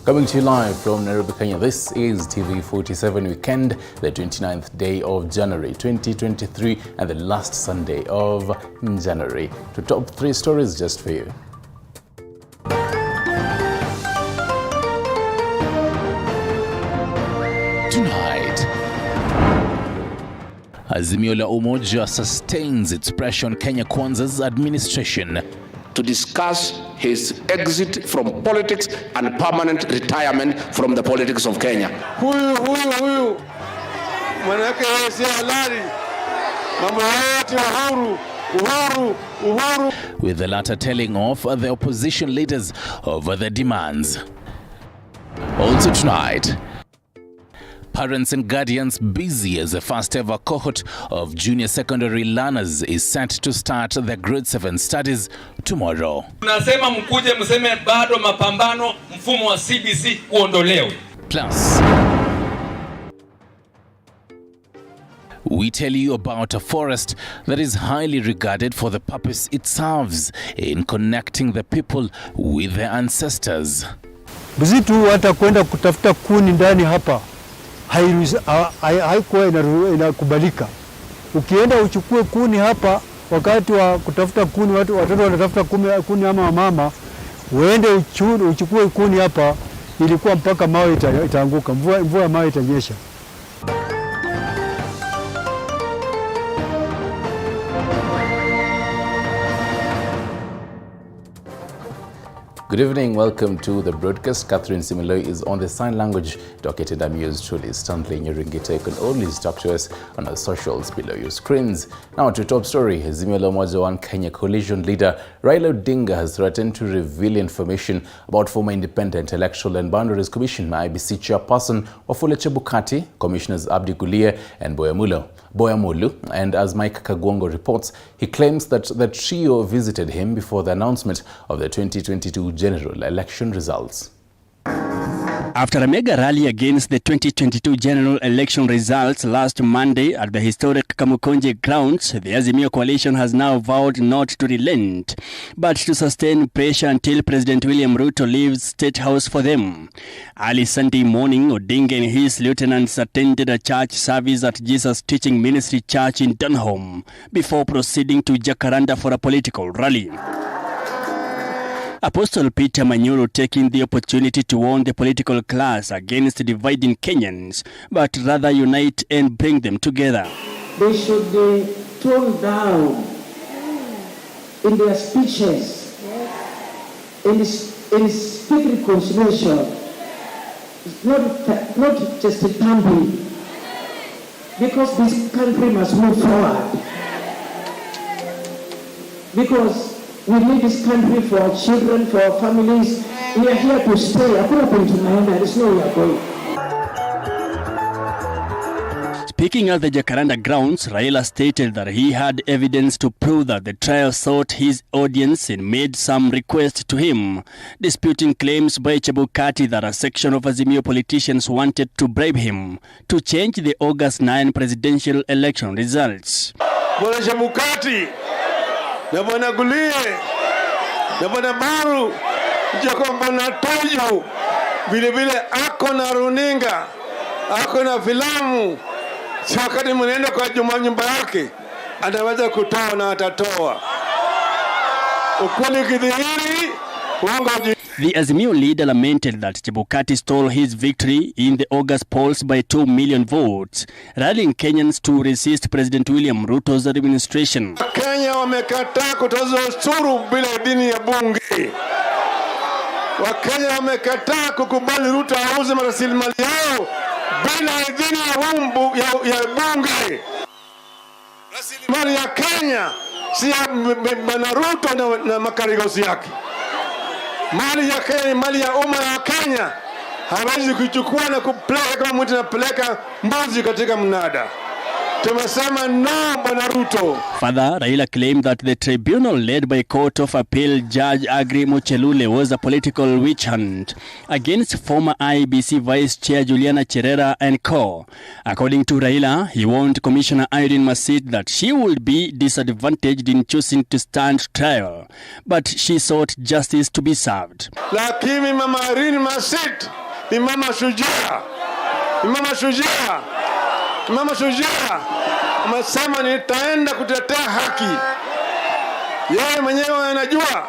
Coming to you live from Nairobi, Kenya, this is TV47 Weekend, the 29th day of January 2023 and the last Sunday of January. To top 3 stories just for you. Tonight, Azimio la Umoja sustains its pressure on Kenya Kwanza's administration to discuss his exit from politics and permanent retirement from the politics of Kenya. Huyu manake si halali, mambo yote uhuru. With the latter telling off the opposition leaders over their demands. Also tonight, parents and guardians busy as the first ever cohort of junior secondary learners is set to start their grade 7 studies tomorrow. Tunasema mkuje mseme bado mapambano mfumo wa CBC uondolewe. Plus, we tell you about a forest that is highly regarded for the purpose it serves in connecting the people with their ancestors. Msitu hata kwenda kutafuta kuni ndani hapa haikuwa inakubalika. Ukienda uchukue kuni hapa wakati wa kutafuta kuni, watoto wanatafuta kuni ama mama, uende uchukue kuni hapa, ilikuwa mpaka mawe itaanguka, mvua mawe itanyesha. Good evening, welcome to the broadcast. Catherine Similoi is on the sign language docket and I'm yours truly, Stanley Nyeringita. You can always talk to us on our socials below your screens. Now to top story, Azimio la Umoja One Kenya coalition leader Raila Odinga has threatened to reveal information about former Independent Electoral and Boundaries Commission IEBC chairperson Wafula Chebukati, Commissioners Abdi Guliye and Boyamulu. And as Mike Kagwongo reports, he claims that the trio visited him before the announcement of the 2022 general election results. After a mega rally against the 2022 general election results last Monday at the historic Kamukonje grounds, the Azimio coalition has now vowed not to relent, but to sustain pressure until President William Ruto leaves State House for them. Early Sunday morning, Odinga and his lieutenants attended a church service at Jesus Teaching Ministry Church in Dunham before proceeding to Jacaranda for a political rally. Apostle Peter Manyuru taking the opportunity to warn the political class against dividing Kenyans, but rather unite and bring them together. They should tone down in their speeches, in speak reconciliation. It's not just a tumbling, because this country must move forward. Because we need this country for our children, for our families. We are here to stay. I couldn't point to my hand. There is no way we are going. Speaking at the Jacaranda grounds, Raila stated that he had evidence to prove that the trio sought his audience and made some requests to him, disputing claims by Chebukati that a section of Azimio politicians wanted to bribe him to change the August 9 presidential election results. Bwana Chebukati na Bwana Guliye na Bwana Maru Bwana Tuju vile ako na runinga, ako na filamu. Wakati mnaenda kwa nyumba yake anaweza kutoa na atatoa. Ukweli kidhihiri uongo. The Azimio leader lamented that Chebukati stole his victory in the August polls by 2 million votes, rallying Kenyans to resist President William Ruto's administration. Kenya wamekataa kutoza ushuru bila idhini ya bunge. Wakenya wamekataa kukubali Ruto auze rasilimali yao bila idhini ya bunge. Rasilimali ya Kenya si ya Bwana Ruto na makarigosi yake. Mali ya Kenya, mali ya umma ya Kenya, hawezi kuchukua na kupeleka kama mtu anapeleka mbuzi katika mnada. Tumesema no, Bwana Ruto. Further, Raila claimed that the tribunal led by Court of Appeal Judge Agri Mochelule was a political witch hunt against former IEBC Vice Chair Juliana Cherera and co. According to Raila, he warned Commissioner Irene Masit that she would be disadvantaged in choosing to stand trial, but she sought justice to be served. Lakini Mama Irene Masit ni mama shujaa. Mama shujaa amesema nitaenda kutetea haki. Yeye mwenyewe anajua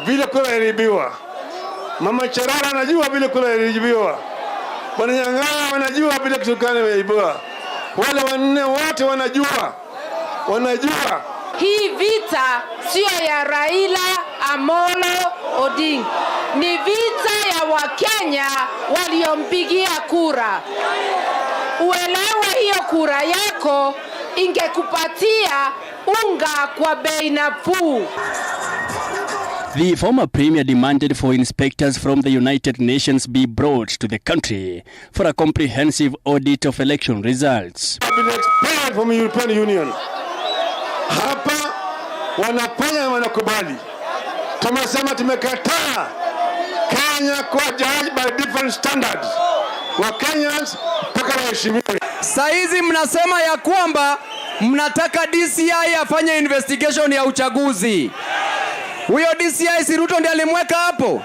vile kura iliibiwa. Mama Cherera anajua vile kura iliibiwa. Bwana Nyang'ao anajua vile kitukana iliibiwa. Wale wanne wote wanajua. Hii vita sio ya Raila Amolo Odinga. Ni vita ya Wakenya waliompigia kura. Uelewe hiyo kura yako ingekupatia unga kwa bei nafuu. The former premier demanded for inspectors from the United Nations be brought to the country for a comprehensive audit of election results. I've been expelled from the European Union. Hapa wanafanya wanakubali. Tumesema tumekataa Kenya kwa judge by different standards. Wa Kenyans mpaka waheshimiwe. Saizi mnasema ya kwamba mnataka DCI afanye investigation ya uchaguzi. Huyo DCI si Ruto ndiye alimweka hapo.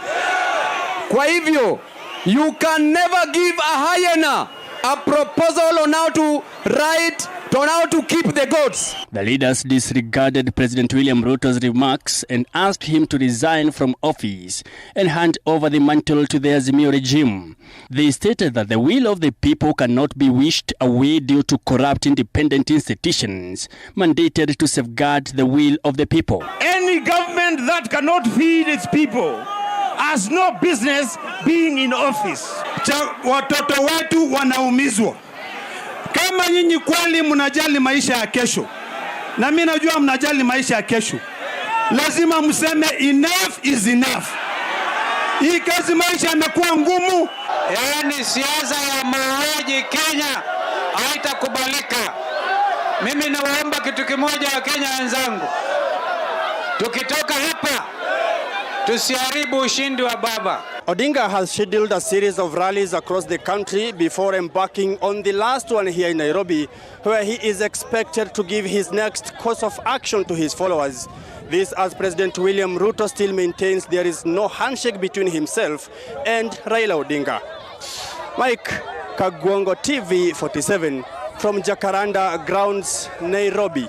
Kwa hivyo, you can never give a hyena a proposal on how to write, on how to keep the goats. The leaders disregarded President William Ruto's remarks and asked him to resign from office and hand over the mantle to the Azimio regime. They stated that the will of the people cannot be wished away due to corrupt independent institutions mandated to safeguard the will of the people. Any government that cannot feed its people has no business being in office. Watoto wetu wanaumizwa. Kama nyinyi kweli mnajali maisha ya kesho, na mimi najua mnajali maisha ya kesho, lazima mseme enough is enough. Hii kazi maisha yamekuwa ngumu. Yaani siasa ya mauaji Kenya haitakubalika. Mimi nawaomba kitu kimoja wa Kenya wenzangu. Tukitoka hapa tusiharibu ushindi wa baba. Odinga has scheduled a series of rallies across the country before embarking on the last one here in Nairobi, where he is expected to give his next course of action to his followers. This as President William Ruto still maintains there is no handshake between himself and Raila Odinga. Mike Kagwongo, TV 47 from Jacaranda Grounds, Nairobi.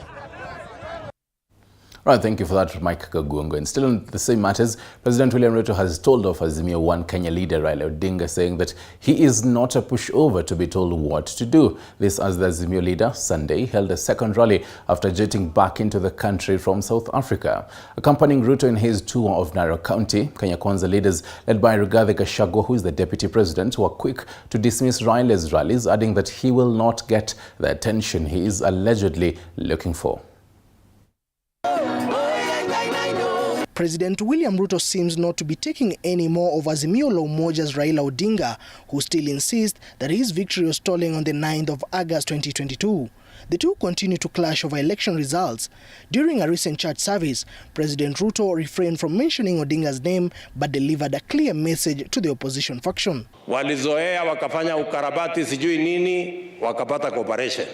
Right, thank you for that, Mike Kagwongo. And still on the same matters, President William Ruto has told off Azimio One Kenya leader Raila Odinga, saying that he is not a pushover to be told what to do. This as the Azimio leader Sunday held a second rally after jetting back into the country from South Africa. Accompanying Ruto in his tour of Narok County, Kenya Kwanza leaders led by Rigathi Gachagua, who is the deputy president, were quick to dismiss Raila's rallies, adding that he will not get the attention he is allegedly looking for. President William Ruto seems not to be taking any more of Azimio la Umoja's Raila Odinga, who still insists that his victory was stolen on the 9th of August 2022. The two continue to clash over election results. During a recent church service, President Ruto refrained from mentioning Odinga's name but delivered a clear message to the opposition faction. Walizoea wakafanya ukarabati sijui nini, wakapata cooperation.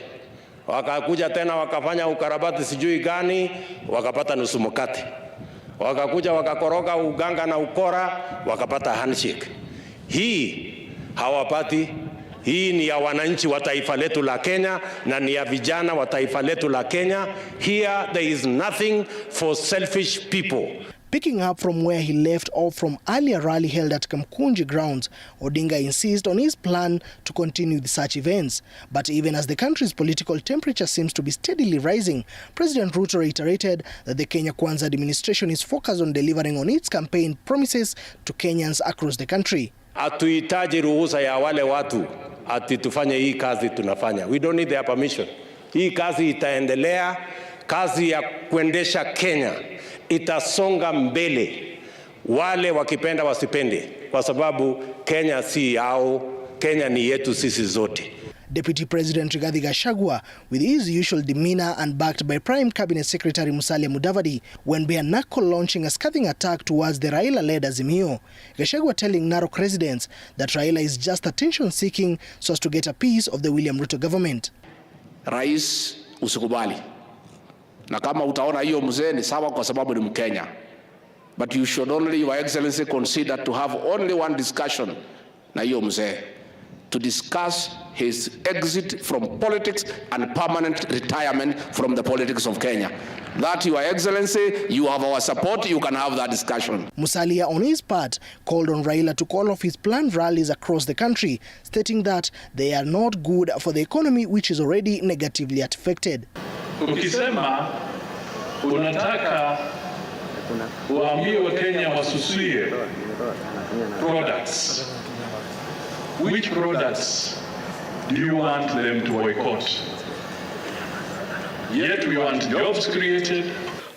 Wakakuja tena wakafanya ukarabati sijui gani, wakapata nusu mkate. Wakakuja wakakoroga uganga na ukora, wakapata handshake. Hii hawapati. Hii ni ya wananchi wa taifa letu la Kenya na ni ya vijana wa taifa letu la Kenya. Here there is nothing for selfish people. Picking up from where he left off from earlier rally held at Kamkunji grounds, Odinga insists on his plan to continue the such events. But even as the country's political temperature seems to be steadily rising, President Ruto reiterated that the Kenya Kwanza administration is focused on delivering on its campaign promises to Kenyans across the country. Hatuhitaji ruhusa ya wale watu ati tufanye hii kazi tunafanya. We don't need their permission. Hii kazi itaendelea, kazi ya kuendesha Kenya itasonga mbele, wale wakipenda wasipende, kwa sababu Kenya si yao, Kenya ni yetu sisi zote. Deputy President Rigathi Gachagua, with his usual demeanor and backed by Prime Cabinet Secretary Musalia Mudavadi, went bare knuckle launching a scathing attack towards the Raila-led Azimio. Gachagua telling Narok residents that Raila is just attention-seeking so as to get a piece of the William Ruto government. Rais, usikubali. Na kama utaona hiyo mzee ni sawa kwa sababu ni Mkenya. But you should only, Your Excellency, consider to have only one discussion na hiyo mzee, to discuss his exit from politics and permanent retirement from the politics of Kenya. That, Your Excellency, you have our support, you can have that discussion. Musalia, on his part, called on Raila to call off his planned rallies across the country, stating that they are not good for the economy, which is already negatively affected. Ukisema unataka uambie Wakenya wasusie products, which products do you want them to boycott? Yet we want jobs created.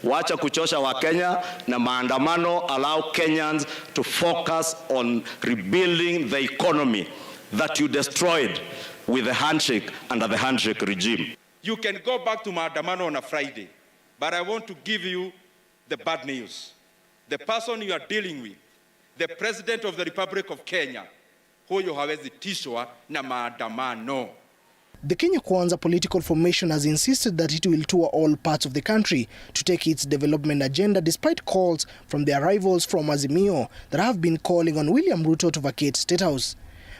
Wacha kuchosha Wakenya na maandamano. Allow Kenyans to focus on rebuilding the economy that you destroyed with the handshake under the handshake regime. You can go back to maandamano on a Friday, but I want to give you the bad news. The person you are dealing with, the President of the Republic of Kenya, huyo hawezi tishwa na maandamano. The Kenya Kwanza political formation has insisted that it will tour all parts of the country to take its development agenda, despite calls from their rivals from Azimio that have been calling on William Ruto to vacate State House.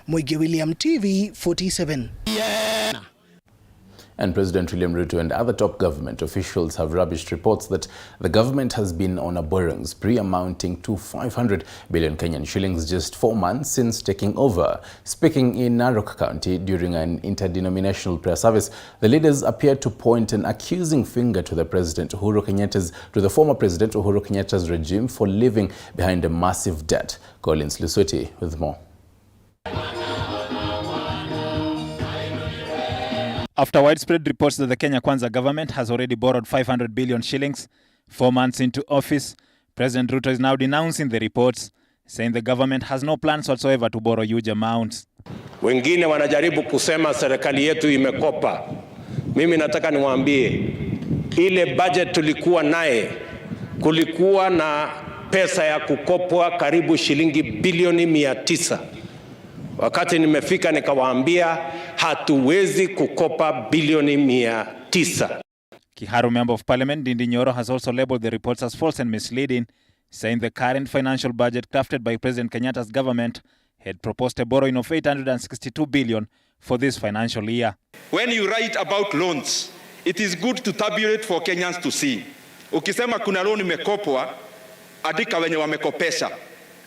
Moige William, TV 47. And President William Ruto and other top government officials have rubbished reports that the government has been on a borrowing spree amounting to 500 billion Kenyan shillings just 4 months since taking over. Speaking in Narok County during an interdenominational prayer service, the leaders appeared to point an accusing finger to the former President Uhuru Kenyatta's regime for leaving behind a massive debt. Collins Lusweti with more. After widespread reports that the Kenya Kwanza government has already borrowed 500 billion shillings 4 months into office, President Ruto is now denouncing the reports, saying the government has no plans whatsoever to borrow huge amounts. Wengine wanajaribu kusema serikali yetu imekopa. Mimi nataka niwaambie, ile budget tulikuwa naye, kulikuwa na pesa ya kukopwa karibu shilingi bilioni 900. Wakati nimefika nikawaambia hatuwezi kukopa bilioni 900. Kiharu Member of Parliament Ndindi Nyoro has also labeled the reports as false and misleading, saying the current financial budget crafted by President Kenyatta's government had proposed a borrowing of 862 billion for this financial year. When you write about loans, it is good to tabulate for Kenyans to see. Ukisema kuna loan imekopwa, andika wenye wamekopesha.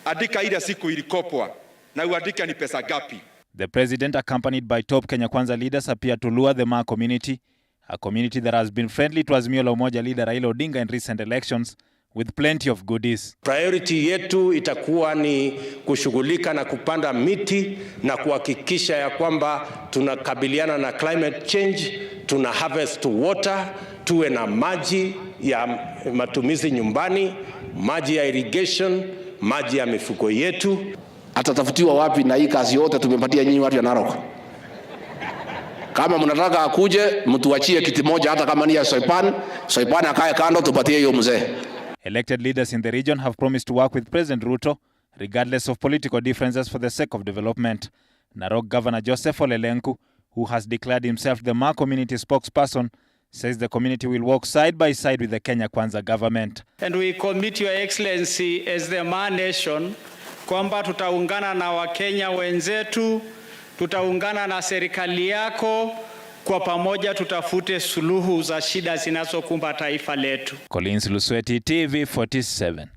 Andika ile siku ilikopwa. Na uandika ni pesa gapi. The president, accompanied by top Kenya Kwanza leaders, appeared to lure the Maa community, a community that has been friendly to Azimio la Umoja leader Raila Odinga in recent elections, with plenty of goodies. Priority yetu itakuwa ni kushughulika na kupanda miti na kuhakikisha ya kwamba tunakabiliana na climate change, tuna harvest water, tuwe na maji ya matumizi nyumbani, maji ya irrigation, maji ya mifugo yetu. Atatafutiwa wapi na hii kazi yote tumepatia nyinyi watu ya Narok? Kama mnataka akuje, mtuachie kiti moja hata kama ni ya Soipan akae kando tupatie hiyo mzee. Elected leaders in the region have promised to work with President Ruto regardless of political differences for the sake of development. Narok Governor Joseph Ole Lenku, who has declared himself the Maa community spokesperson, says the community will work side by side with the Kenya Kwanza government. And we commit, Your Excellency, as the Maa nation, kwamba tutaungana na Wakenya wenzetu, tutaungana na serikali yako, kwa pamoja tutafute suluhu za shida zinazokumba taifa letu. Collins Lusweti, TV 47.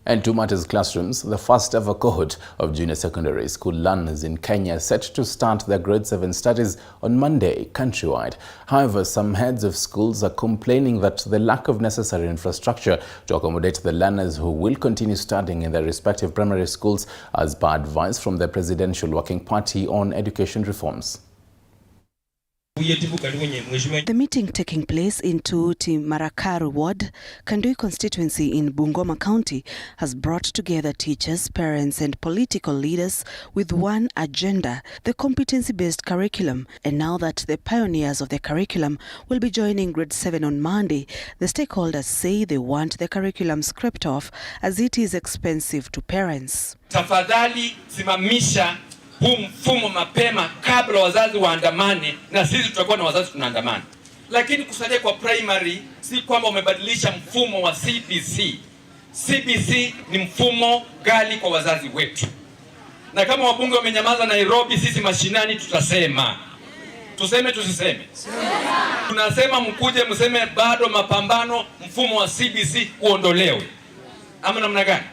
And to matters classrooms, the first ever cohort of junior secondary school learners in Kenya set to start their grade 7 studies on Monday countrywide. However, some heads of schools are complaining that the lack of necessary infrastructure to accommodate the learners who will continue studying in their respective primary schools as per advice from the Presidential Working Party on education reforms. The meeting taking place in Tuuti Marakaru Ward, Kandui constituency in Bungoma County, has brought together teachers, parents and political leaders with one agenda, the competency-based curriculum. And now that the pioneers of the curriculum will be joining grade 7 on Monday, the stakeholders say they want the curriculum scrapped off as it is expensive to parents. Tafadhali simamisha huu mfumo mapema kabla wazazi waandamane, na sisi tutakuwa na wazazi tunaandamana. Lakini kusalia kwa primary si kwamba umebadilisha mfumo wa CBC. CBC ni mfumo gali kwa wazazi wetu. Na kama wabunge wamenyamaza Nairobi, sisi mashinani tutasema. Tuseme tusiseme? Tunasema mkuje mseme bado mapambano mfumo wa CBC uondolewe. Ama namna gani?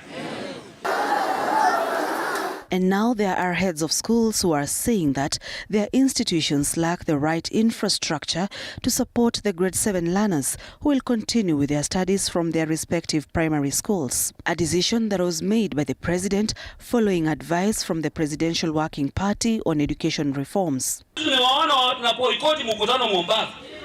And now there are heads of schools who are saying that their institutions lack the right infrastructure to support the grade 7 learners who will continue with their studies from their respective primary schools. A decision that was made by the president following advice from the Presidential Working Party on education reforms.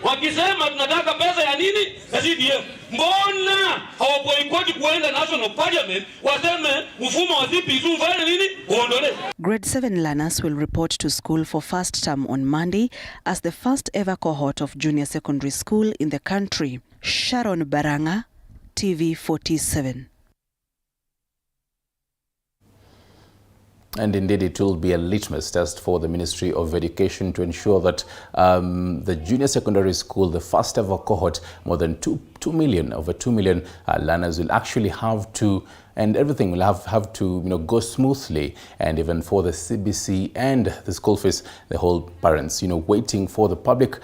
Wakisema tunataka pesa ya nini? Ya CDF. Mbona hawaboikoti kuenda National Parliament waseme mfumo wa CBC ufanye nini? Uondolewe. Grade 7 learners will report to school for first term on Monday as the first ever cohort of junior secondary school in the country. Sharon Baranga, TV47. And indeed, it will be a litmus test for the Ministry of Education to ensure that the junior secondary school, the first ever cohort, more than 2 million learners will actually have to, and everything will have to go smoothly. And even for the CBC and the school fees, the whole parents waiting for the public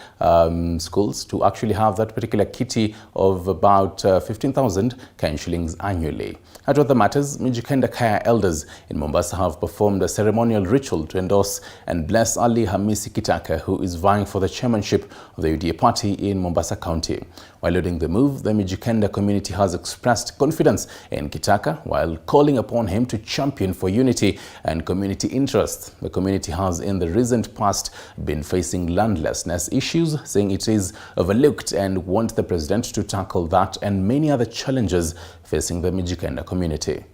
schools to actually have that particular kitty of about 15,000 Kenyan shillings annually. At other matters, Mijikenda Kaya elders in Mombasa have performed a ceremonial ritual to endorse and bless Ali Hamisi Kitaka, who is vying for the chairmanship of the UDA party in Mombasa County. While leading the move, the Mijikenda community has expressed confidence in Kitaka while calling upon him to champion for unity and community interest. The community has in the recent past been facing landlessness issues, saying it is overlooked and want the president to tackle that and many other challenges facing the Mijikenda community.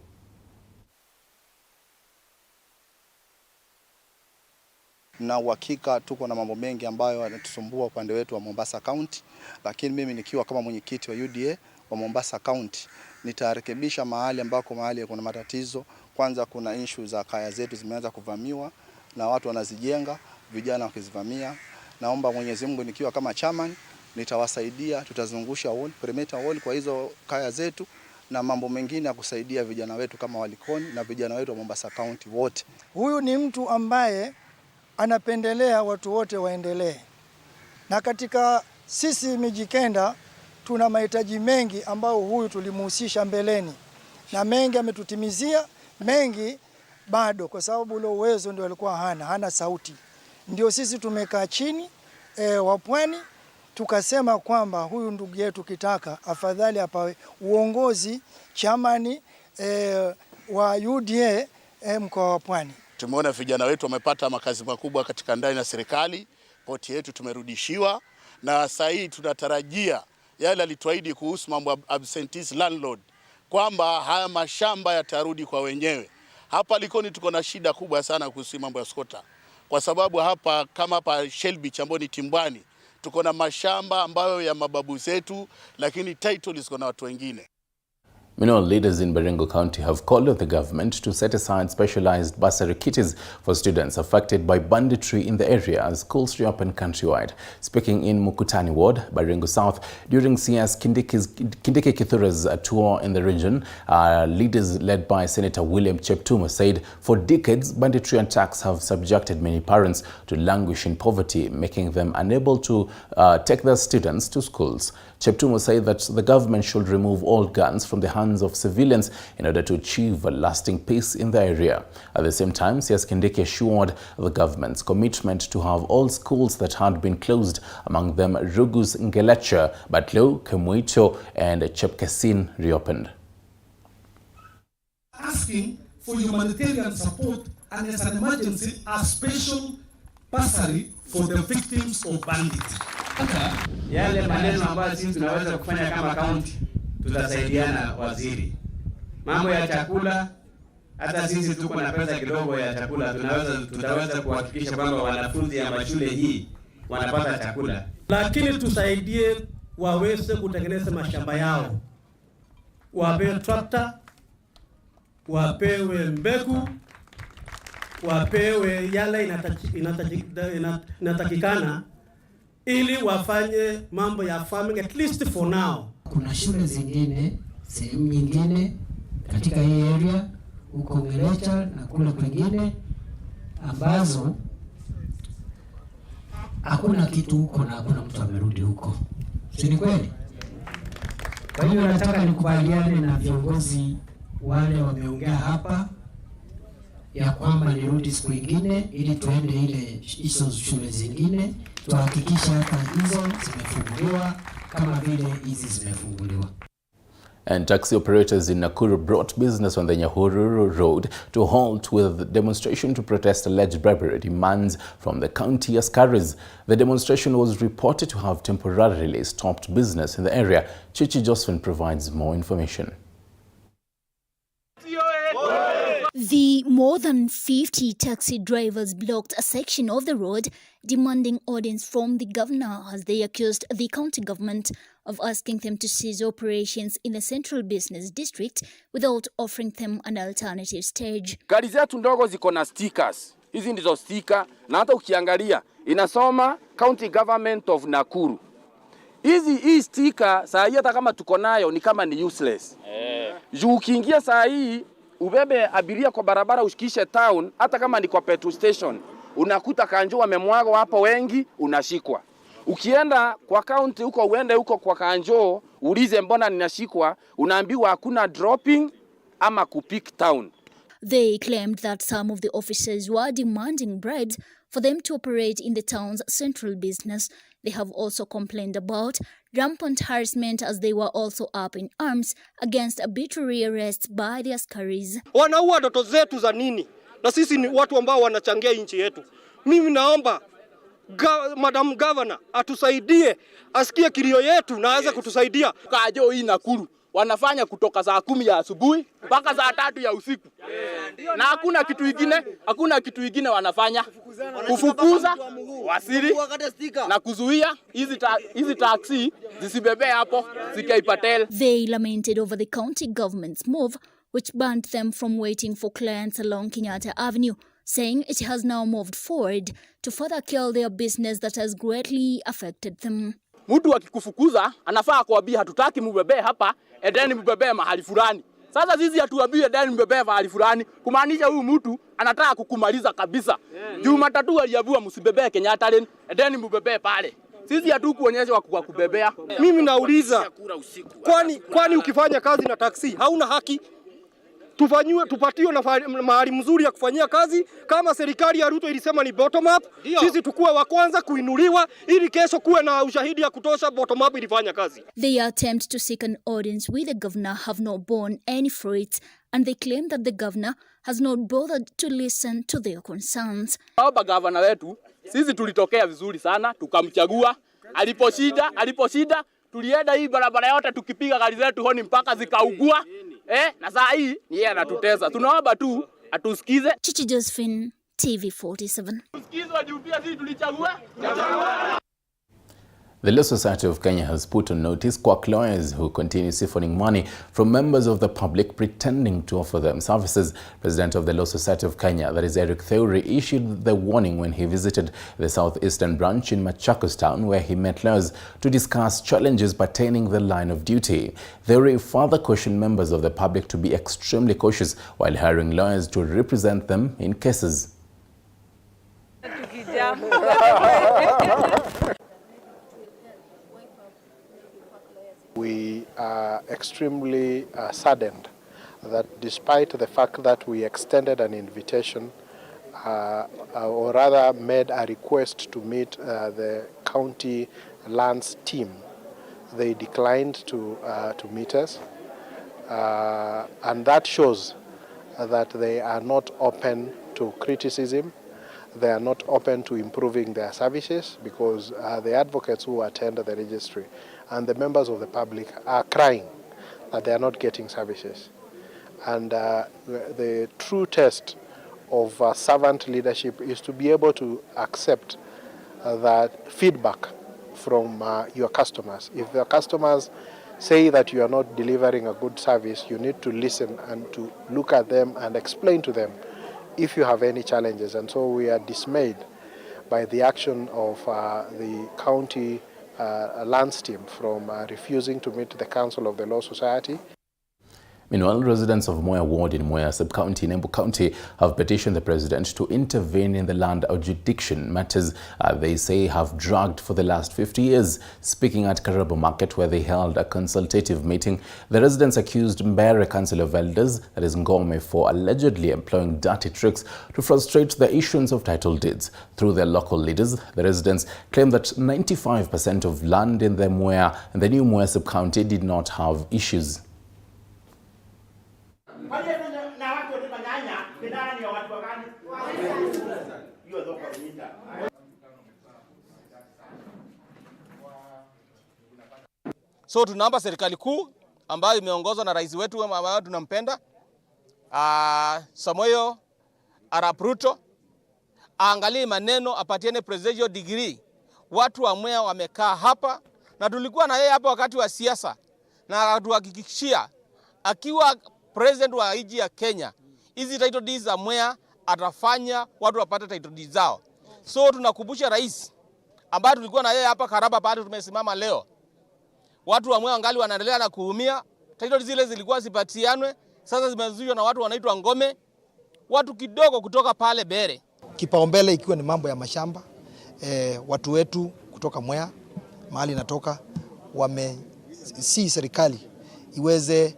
Na uhakika tuko na mambo mengi ambayo yanatusumbua upande wetu wa Mombasa County, lakini mimi nikiwa kama mwenyekiti wa UDA wa Mombasa County nitarekebisha mahali kuna matatizo. Kwanza kuna issue za kaya zetu zimeanza kuvamiwa na watu wanazijenga, vijana wakizivamia. Naomba Mwenyezi Mungu nikiwa kama chairman nitawasaidia, tutazungusha wall, perimeter wall kwa hizo kaya zetu na mambo mengine ya kusaidia vijana wetu kama Walikoni na vijana wetu wa Mombasa County wote. Huyu ni mtu ambaye anapendelea watu wote waendelee. Na katika sisi Mijikenda tuna mahitaji mengi ambao huyu tulimhusisha mbeleni. Na mengi ametutimizia, mengi bado kwa sababu ule uwezo ndio alikuwa hana sauti. Ndio sisi tumekaa chini wa Pwani tukasema kwamba huyu ndugu yetu Kitaka afadhali apawe uongozi chamani wa UDA mkoa wa Pwani. Tumeona vijana wetu wamepata makazi makubwa katika ndani ya serikali, poti yetu tumerudishiwa na sasa hii tunatarajia yale alituahidi kuhusu mambo absentee landlord kwamba haya mashamba yatarudi kwa wenyewe. Hapa Likoni tuko na shida kubwa sana kuhusu mambo ya skota. Kwa sababu hapa kama hapa Shell Beach ambapo ni Timbwani tuko na mashamba ambayo ya mababu zetu lakini title ziko na watu wengine. Meanwhile, leaders in Baringo County have called on the government to set aside specialized bursary kitties for students affected by banditry in the area as schools reopen countrywide. Speaking in Mukutani Ward, Baringo South, during CS Kindiki Kithura's tour in the region, leaders led by Senator William Cheptumo said for decades, banditry attacks have subjected many parents to languish in poverty, making them unable to take their students to schools. Cheptumo said that the government should remove all guns from the hands of civilians in order to achieve a lasting peace in the area. At the same time, CS Kindiki assured the government's commitment to have all schools that had been closed, among them Rugus Ngelecha, Batlo, Kemuito and Chepkesin, reopened. Asking for humanitarian support and as an emergency, a special bursary for the victims of bandits. Yale maneno ambayo sisi tunaweza kufanya kama county, tutasaidiana waziri. Mambo ya chakula, hata sisi tuko na pesa kidogo ya chakula, tutaweza kuhakikisha kwamba wanafunzi ya mashule hii wanapata chakula. Lakini tusaidie waweze kutengeneza mashamba yao. Wapewe tractor, wapewe mbegu, wapewe yale inatakikana ili wafanye mambo ya farming at least for now. Kuna shule zingine, sehemu nyingine katika hii area huko Ngerecha na kule kwingine ambazo hakuna kitu huko na hakuna mtu amerudi huko. Si ni kweli? Kwa hiyo nataka nikubaliane na viongozi wale wameongea hapa ya kwamba nirudi siku nyingine ili tuende hizo shule zingine tuhakikisha hata hizo zimefunguliwa kama vile hizi zimefunguliwa. And taxi operators in Nakuru brought business on the Nyahururu Road to a halt with demonstration to protest alleged bribery demands from the county askaris. The demonstration was reported to have temporarily stopped business in the area. Chichi Josephine provides more information. The more than 50 taxi drivers blocked a section of the road, demanding audience from the governor as they accused the county government of asking them to cease operations in the central business district without offering them an alternative stage. Gari zetu ndogo ziko na stickers. Hizi ndizo sticker na hata ukiangalia inasoma County Government of Nakuru. Hii sticker saa hii hata kama tuko nayo ni kama ni useless. Juu ukiingia saa hii ubebe abiria kwa barabara ushikishe town, hata kama ni kwa petrol station, unakuta kanjo wamemwaga hapo wengi, unashikwa. Ukienda kwa county huko, uende huko kwa kanjo, ulize mbona ninashikwa, unaambiwa hakuna dropping ama kupick town. They claimed that some of the officers were demanding bribes for them to operate in the town's central business. They have also complained about rampant harassment as they were also up in arms against arbitrary arrests by the askaris. Wanaua ndoto zetu za nini? Na sisi ni watu ambao wanachangia nchi yetu. Mimi naomba Madam Governor atusaidie, asikie kilio yetu na aweze kutusaidia. Kajo hii Nakuru wanafanya kutoka saa 10 ya asubuhi mpaka saa 3 ya usiku. Na hakuna kitu kingine wanafanya. Kufukuza wasiri na kuzuia hizi taxi zisibebe hapo zikaipatel. They lamented over the county government's move which banned them from waiting for clients along Kenyatta Avenue, saying it has now moved forward to further kill their business that has greatly affected them. Mtu akikufukuza anafaa kuambia hatutaki mbebe hapa, endeni mbebe mahali fulani. Sasa sisi hatuambii endeni mbebe mahali fulani, kumaanisha huyu mtu anataka kukumaliza kabisa. Juu matatu aliambiwa msibebe Kenyatta Lane, endeni mbebe pale. Sisi hatukuonyeshwa kwa kubebea. Mimi nauliza, kwani ukifanya kazi na taksi hauna haki? Tupatiwe na mahali mzuri ya kufanyia kazi. Kama serikali ya Ruto ilisema ni bottom up, sisi tukue wa kwanza kuinuliwa ili kesho kuwe na ushahidi ya kutosha bottom up ilifanya kazi. Their attempt to seek an audience with the governor have not borne any fruit, and they claim that the governor has not bothered to listen to their concerns. Baba governor wetu, sisi tulitokea vizuri sana, tukamchagua. Aliposhida tulienda hii barabara yote tukipiga gari zetu honi mpaka zikaugua. Na saa hii ni yeye anatutesa. Tunaomba tu atusikize. Chichi Josephine, TV47. Tusikizwe juu pia sisi tulichagua. The Law Society of Kenya has put on notice quack lawyers who continue siphoning money from members of the public pretending to offer them services. President of the Law Society of Kenya, that is Eric Theuri, issued the warning when he visited the southeastern branch in Machakos town, where he met lawyers to discuss challenges pertaining the line of duty. Theuri further cautioned members of the public to be extremely cautious while hiring lawyers to represent them in cases. We are extremely saddened that despite the fact that we extended an invitation or rather made a request to meet the county lands team, they declined to meet us, and that shows that they are not open to criticism they are not open to improving their services because the advocates who attend the registry and the members of the public are crying that they are not getting services. And the true test of servant leadership is to be able to accept that feedback from your customers. If the customers say that you are not delivering a good service, you need to listen and to look at them and explain to them if you have any challenges. And so we are dismayed by the action of the county lands team from refusing to meet the Council of the Law Society. Meanwhile, residents of Moya Ward in Moya Sub-County in Embu County have petitioned the president to intervene in the land adjudication matters they say have dragged for the last 50 years. Speaking at Karabo Market, where they held a consultative meeting, the residents accused Mbere Council of Elders, that is Ngome, for allegedly employing dirty tricks to frustrate the issuance of title deeds. Through their local leaders, the residents claim that 95% of land in the new Moya Sub-County did not have issues. So tunaomba serikali kuu ambayo imeongozwa na rais wetu ambaye tunampenda Samoei Arap Ruto aangalie maneno, apatiane presidential degree. Watu wa Mwea wamekaa hapa na tulikuwa na yeye hapa wakati wa siasa, na atuhakikishia akiwa president wa nchi ya Kenya, hizi title deeds za Mwea atafanya watu wapate title deeds zao. So tunakumbusha rais ambaye tulikuwa na yeye hapa Karaba pale tumesimama leo. Watu wa Mwea wangali wanaendelea na kuumia. Title zile zilikuwa zipatianwe, sasa zimezuiwa na watu wanaitwa Ngome, watu kidogo kutoka pale Bere. Kipaumbele ikiwa ni mambo ya mashamba. Watu wetu kutoka Mwea mahali natoka si serikali iweze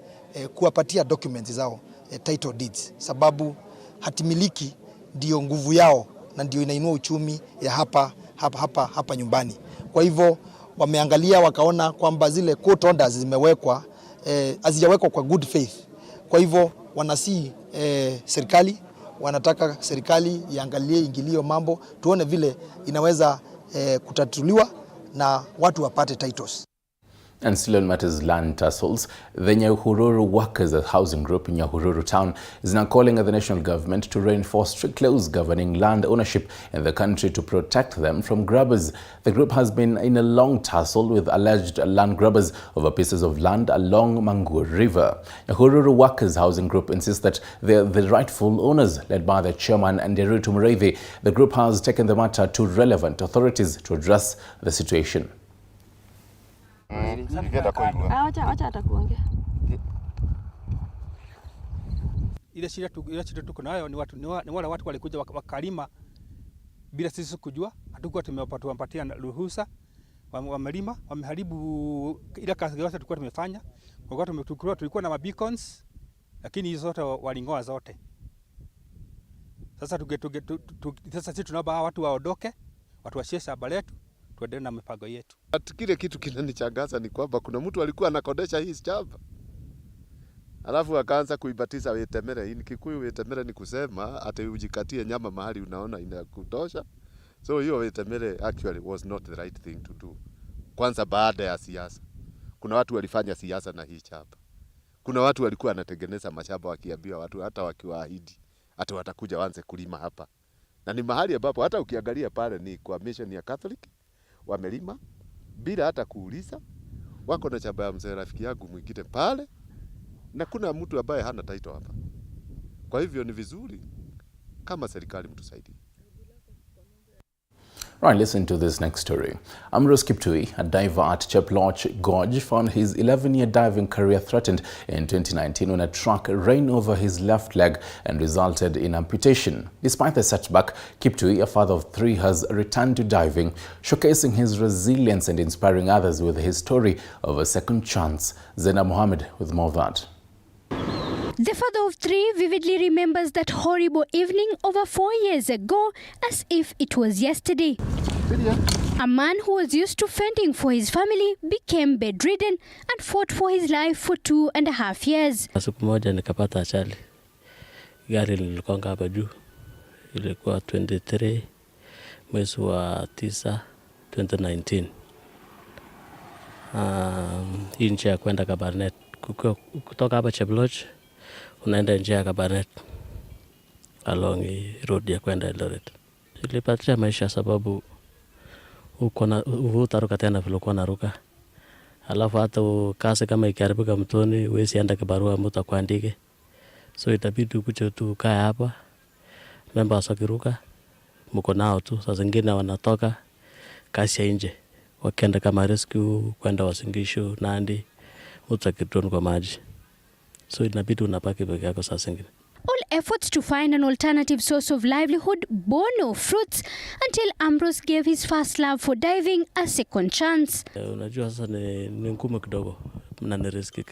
kuwapatia documents zao, title deeds, sababu hatimiliki ndio nguvu yao na ndio inainua uchumi ya hapa nyumbani. Kwa hivyo wameangalia wakaona kwamba zile court orders zimewekwa hazijawekwa kwa good faith. Kwa hivyo wanasi serikali, wanataka serikali iangalie, ingilio mambo, tuone vile inaweza kutatuliwa na watu wapate titles. And still on matters land tussles, the Nyahururu Workers Housing Group in Nyahururu Town is now calling on the national government to reinforce strict laws governing land ownership in the country to protect them from grabbers. The group has been in a long tussle with alleged land grabbers over pieces of land along Mangur River. Nyahururu Workers Housing Group insists that they are the rightful owners, led by the chairman Nderutu Mureithi. The group has taken the matter to relevant authorities to address the situation. Ile shida tuko nayo ni wale watu walikuja wakalima bila sisi kujua, hatukuwa tumewapatia ruhusa, wamelima, wameharibu ile kazi yote tulikuwa tumefanya. Kwa kuwa tulikuwa na beacons, lakini hizo zote walingoa zote. Sasa sisi tunaomba watu waondoke, watu washie shamba letu, tuendelee na mipango yetu. Kile kitu kinanichangaza ni kwamba kuna mtu alikuwa anakodesha hii shamba, alafu akaanza kuibatiza Wetemere. Hii Kikuyu Wetemere ni kusema ati ujikatie nyama mahali unaona inakutosha. So hiyo Wetemere actually was not the right thing to do. Kwanza baada ya siasa, kuna watu walifanya siasa na hii shamba. Kuna watu walikuwa wanatengeneza mashamba wakiambia watu, hata wakiwaahidi hata watakuja waanze kulima hapa. Na ni mahali ambapo hata ukiangalia pale ni kwa mission ya Catholic, wamelima bila hata kuuliza. Wako na shamba ya mzee rafiki yangu mwingine pale, na kuna mtu ambaye hana title hapa. Kwa hivyo ni vizuri kama serikali mtusaidie. Right, listen to this next story. Ambrose Kiptui, a diver at Cheploch Gorge, found his 11-year diving career threatened in 2019 when a truck ran over his left leg and resulted in amputation. Despite the setback, Kiptui, a father of 3, has returned to diving, showcasing his resilience and inspiring others with his story of a second chance. Zena Mohammed with more of that. The father of 3 vividly remembers that horrible evening over 4 years ago as if it was yesterday. A man who was used to fending for his family became bedridden and fought for his life for 2.5 years. Siku moja nikapata ajali. Gari lilikonga hapa juu. ilikuwa 23 mwezi wa 9 2019. Hii njia ya kwenda Kabarnet kutoka hapa Cheploch unaenda njia ya Kabarnet along road ya kwenda Eldoret. Ilipatia maisha sababu uko na utaruka tena vile uko naruka. Alafu hata kazi kama ikiharibika mtoni huwezi enda kibarua mtu akuandike. So itabidi ukuje tu kaa hapa. Members wakiruka mko nao tu. Sasa zingine wanatoka kazi ya nje. Wakienda kama rescue, kwenda Uasin Gishu, Nandi, mtu akitoni kwa maji. So inabidi unapaki peke yako saa zingine. All efforts to find an alternative source of livelihood bore no fruits until Ambrose gave his first love for diving a second chance. Unajua sasa ni ngumu kidogo na ni riski.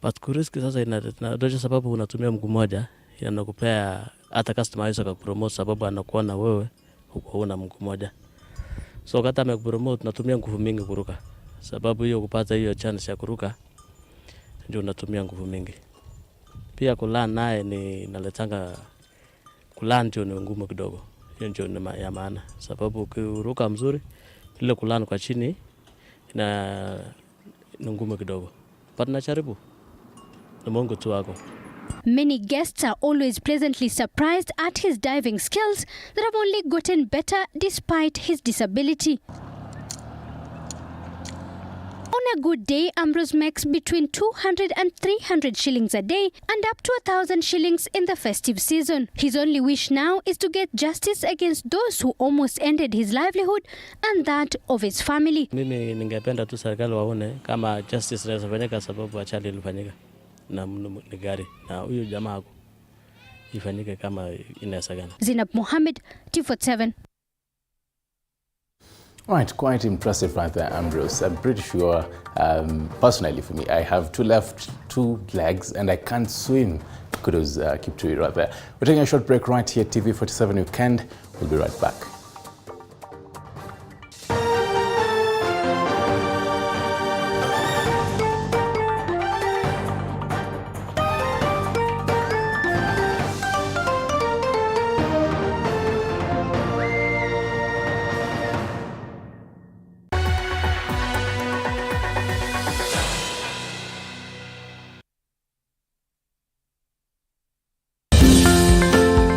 But kuriski sasa inatoa sababu unatumia mguu mmoja inakupea hata customer hizo kupromote sababu anakuona wewe huna mguu mmoja. So kata amekupromote natumia nguvu mingi kuruka. Sababu hiyo kupata hiyo chance ya kuruka ndio unatumia nguvu mingi. Pia kulan naye ni naletanga kulan ndio ni ngumu kidogo. Hiyo ndio ni ya maana. Sababu ukiruka mzuri ile kulan kwa chini ni ngumu kidogo. But najaribu. Ni Mungu tu wako. Many guests are always pleasantly surprised at his diving skills that have only gotten better despite his disability. On a good day, Ambrose makes between 200 and 300 shillings a day and up to 1,000 shillings in the festive season. His only wish now is to get justice against those who almost ended his livelihood and that of his family. Mimi ningependa tu serikali waone kama justice inaweza fanyika sababu ajali ilifanyika na gari na huyo jamaa ifanyike kama inawezekana. Zinab Mohammed, T47. Right, quite impressive right there, Ambrose. I'm pretty sure, personally for me, I have two legs and I can't swim. Kudos, Kiptui right there. We're taking a short break right here at TV47 Weekend. We'll be right back.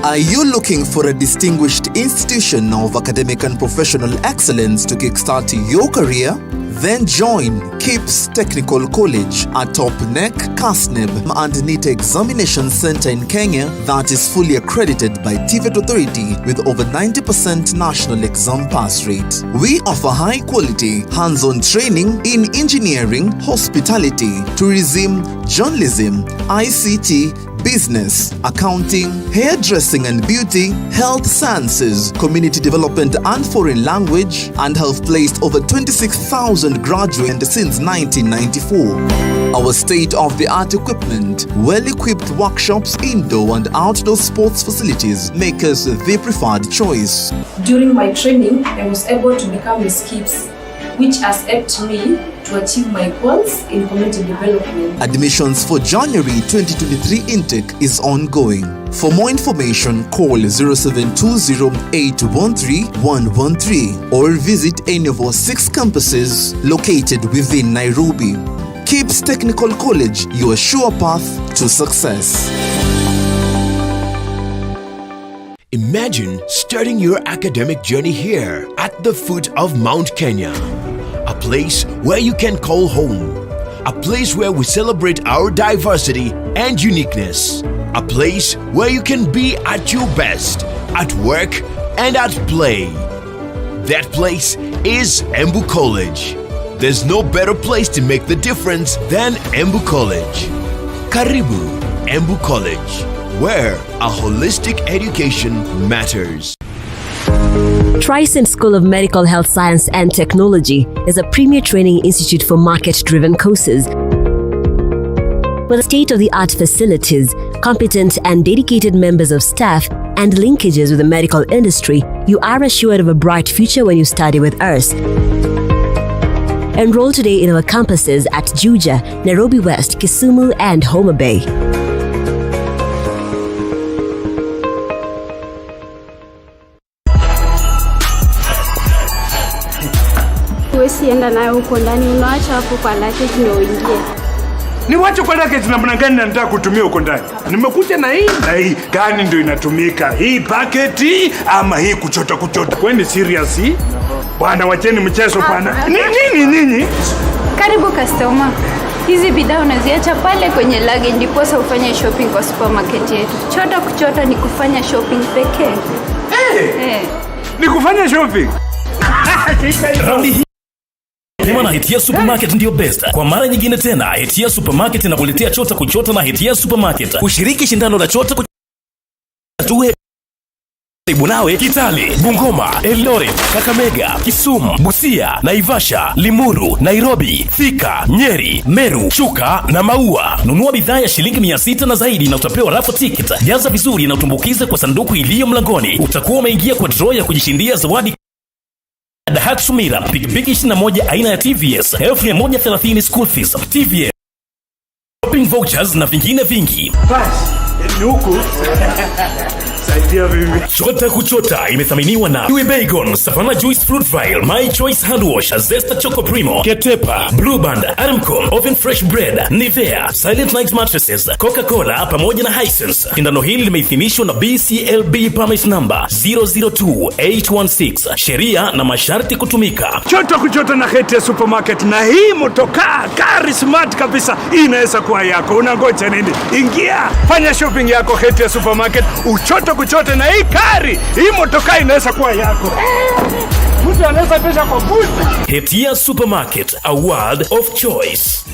Are you looking for a distinguished institution of academic and professional excellence to kickstart your career? Then join KIPS Technical College, a top-NEC, KASNEB and NEET examination center in Kenya that is fully accredited by TVET Authority with over 90% national exam pass rate. We offer high-quality, hands-on training in engineering, hospitality, tourism, journalism, ICT, business, accounting, hairdressing and beauty, health sciences, community development and foreign language, and have placed over 26,000 graduates since 1994. Our state-of-the-art equipment, well-equipped workshops, indoor and outdoor sports facilities make us the preferred choice. During my training, I was able to become a SCIPS, which has helped me to achieve my goals in community development. Admissions for January 2023 intake is ongoing. For more information, call 0720-813-113 or visit any of our 6 campuses located within Nairobi. KIPS Technical College, your sure path to success. Imagine starting your academic journey here at the foot of Mount Kenya. A place where you can call home. A place where we celebrate our diversity and uniqueness. A place where you can be at your best, at work and at play. That place is Embu College. There's no better place to make the difference than Embu College. Karibu Embu College, where a holistic education matters. Trison School of Medical Health Science and Technology is a premier training institute for market-driven courses. With state-of-the-art facilities, competent and dedicated members of staff, and linkages with the medical industry, you are assured of a bright future when you study with us. Enroll today in our campuses at Juja, Nairobi West, Kisumu, and Homa Bay. huwezi enda nayo huko ndani, unaacha hapo kwa luggage ndio uingie. Ni wacho kwa luggage namna gani nataka kutumia huko ndani? Nimekuja na hii gani ndio inatumika? Hii paketi ama hii kuchota? Kwani serious hii? Bwana wacheni mchezo bwana. Nini? Karibu customer. Hizi bidhaa unaziacha pale kwenye luggage ndipo sasa ufanye shopping kwa supermarket yetu. Kuchota ni kufanya shopping pekee. Ni kufanya shopping. Na Hetia Supermarket ndio best. Kwa mara nyingine tena, Hetia Supermarket inakuletea chota kuchota na Hetia Supermarket. Kushiriki shindano la chota kuchota karibu nawe Kitale, Bungoma, Eldoret, Kakamega, Kisumu, Busia, Naivasha, Limuru, Nairobi, Thika, Nyeri, Meru, Chuka na Maua. Nunua bidhaa ya shilingi 600 na zaidi na utapewa raffle ticket. Jaza vizuri na utumbukize kwa sanduku iliyo mlangoni. Utakuwa umeingia kwa draw ya kujishindia zawadi Daihatsu Mira, pikipiki 21 aina ya TVS, 1130 school fees, TVS, shopping vouchers na vingine vingi. Basi, ni huku. Saidia bibi. Chota kuchota imethaminiwa na Iwe Bacon, Savannah Juice Fruit Vial, My Choice Hand Wash, Zesta Choco Primo, Ketepa, Blue Band, Aramco, Oven Fresh Bread, Nivea, Silent Night Mattresses, Coca-Cola pamoja na Hisense. Shindano hili limeidhinishwa na BCLB permit number 002816. Sheria na masharti kutumika. Chota kuchota na Hetia Supermarket, na hii motokaa kari smart kabisa inaweza kuwa yako. Unangoja nini? Ingia, fanya shopping yako Hetia Supermarket, uchoto kuchote na hii kari. Hii motokaa inaweza kuwa yako. Mtu anaweza pesa kwa buti. Hetia Supermarket, a world of choice.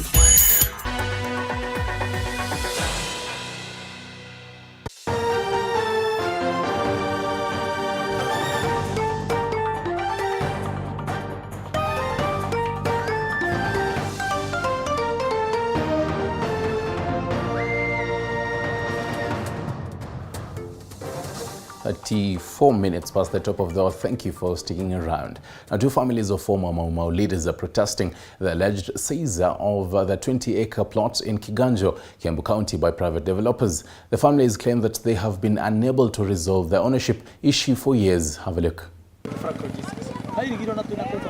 Four minutes past the top of the hour. Thank you for sticking around. Now, two families of former Mau Mau leaders are protesting the alleged seizure of the 20-acre plot in Kiganjo, Kiambu County by private developers. The families claim that they have been unable to resolve the ownership issue for years. Have a look.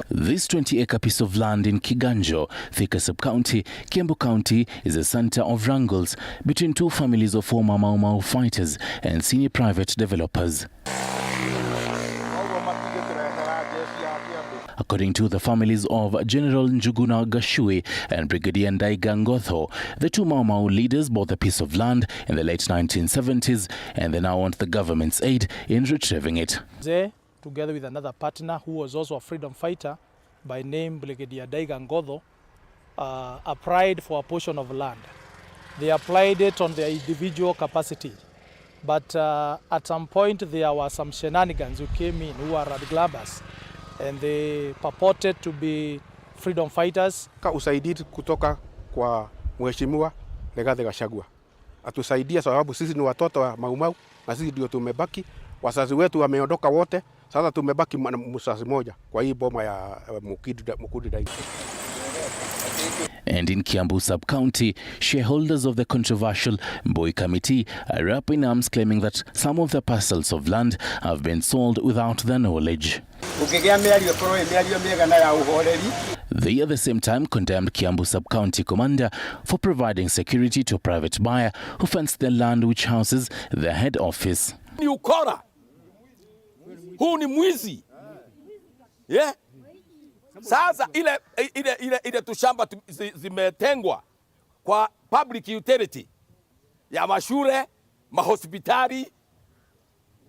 This 20-acre piece of land in Kiganjo, Thika Sub-County, Kiambu County, is a center of wrangles between two families of former Mau Mau fighters and senior private developers. According to the families of General Njuguna Gashui and Brigadier Ndaiga Ngotho, the two Mau Mau leaders bought the piece of land in the late 1970s and they now want the government's aid in retrieving it. Together with another partner who was also a freedom fighter by name Brigadier Ndaiga Ngotho, applied for a portion of land. They applied it on their individual capacity, but at some point there were some shenanigans who came in who are radicals and they purported to be freedom fighters. Usaidizi kutoka kwa Mheshimiwa Rigathi Gachagua atusaidia sababu sisi ni watoto wa Mau Mau na sisi ndio tumebaki. Wazazi wetu wameondoka wote, sasa tumebaki mzazi moja kwa hii boma ya Mukudi Dai. And in Kiambu Sub-County, shareholders of the controversial Mboi Committee are up in arms claiming that some of the parcels of land have been sold without their knowledge. They at the same time condemned Kiambu Sub-County commander for providing security to a private buyer who fenced the land which houses their head office. Ni ukora. Huu ni mwizi. Yeah. Sasa ile tushamba zimetengwa kwa public utility ya mashule, mahospitali